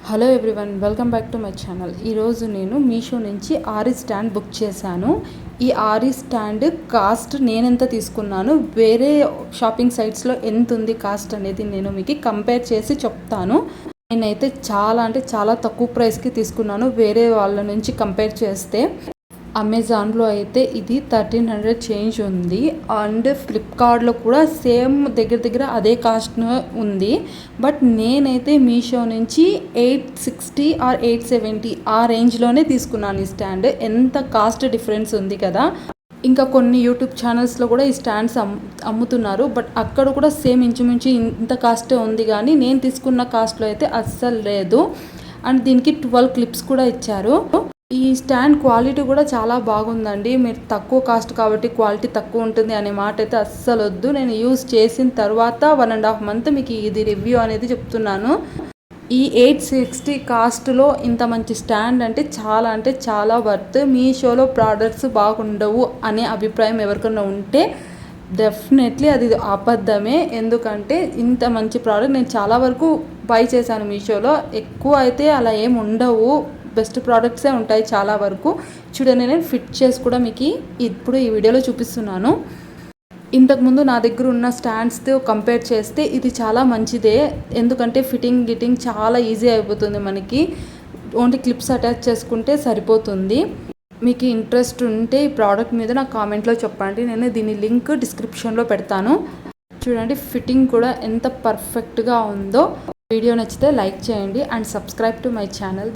Hello everyone, welcome back to my channel. ఈరోజు నేను మీషో నుంచి ఆరీ స్టాండ్ బుక్ చేశాను. ఈ ఆరీ స్టాండ్ కాస్ట్ నేనెంత తీసుకున్నాను, వేరే షాపింగ్ సైట్స్లో ఎంత ఉంది కాస్ట్ అనేది నేను మీకు కంపేర్ చేసి చెప్తాను. నేనైతే చాలా తక్కువ ప్రైస్కి తీసుకున్నాను వేరే వాళ్ళ నుంచి కంపేర్ చేస్తే. అమెజాన్లో అయితే ఇది 1300 చేంజ్ ఉంది, అండ్ ఫ్లిప్కార్ట్లో కూడా సేమ్ దగ్గర అదే కాస్ట్ ఉంది. బట్ నేనైతే మీషో నుంచి 860 ఆర్ 870 ఆ రేంజ్లోనే తీసుకున్నాను ఈ స్టాండ్. ఎంత కాస్ట్ డిఫరెన్స్ ఉంది కదా. ఇంకా కొన్ని యూట్యూబ్ ఛానల్స్లో కూడా ఈ స్టాండ్స్ అమ్ముతున్నారు, బట్ అక్కడ కూడా సేమ్ ఇంచుమించు ఇంత కాస్టే ఉంది, కానీ నేను తీసుకున్న కాస్ట్లో అయితే అస్సలు లేదు. అండ్ దీనికి 12 క్లిప్స్ కూడా ఇచ్చారు. ఈ స్టాండ్ క్వాలిటీ కూడా చాలా బాగుందండి. మీరు తక్కువ కాస్ట్ కాబట్టి క్వాలిటీ తక్కువ ఉంటుంది అనే మాట అయితే అస్సలు వద్దు. నేను యూజ్ చేసిన తర్వాత 1.5 మంత్ మీకు ఇది రివ్యూ అనేది చెప్తున్నాను. ఈ 860 కాస్ట్లో ఇంత మంచి స్టాండ్ అంటే చాలా వర్త్. మీషోలో ప్రోడక్ట్స్ బాగుండవు అనే అభిప్రాయం ఎవరికైనా ఉంటే డెఫినెట్లీ అది అబద్ధమే. ఎందుకంటే ఇంత మంచి ప్రోడక్ట్ నేను చాలా వరకు బై చేశాను మీషోలో. ఎక్కువ అయితే అలా ఏమి ఉండవు, బెస్ట్ ప్రోడక్ట్సే ఉంటాయి చాలా వరకు. చూడండి, నేను ఫిట్ చేసి కూడా మీకు ఇప్పుడు ఈ వీడియోలో చూపిస్తున్నాను. ఇంతకుముందు నా దగ్గర ఉన్న స్టాండ్స్తో కంపేర్ చేస్తే ఇది చాలా మంచిదే. ఎందుకంటే గిటింగ్ చాలా ఈజీ అయిపోతుంది మనకి. ఓన్లీ క్లిప్స్ అటాచ్ చేసుకుంటే సరిపోతుంది. మీకు ఇంట్రెస్ట్ ఉంటే ఈ ప్రోడక్ట్ మీద నాకు కామెంట్లో చెప్పండి, నేను దీని లింక్ డిస్క్రిప్షన్లో పెడతాను. చూడండి, ఫిట్టింగ్ కూడా ఎంత పర్ఫెక్ట్గా ఉందో. వీడియో నచ్చితే లైక్ చేయండి and subscribe to my channel.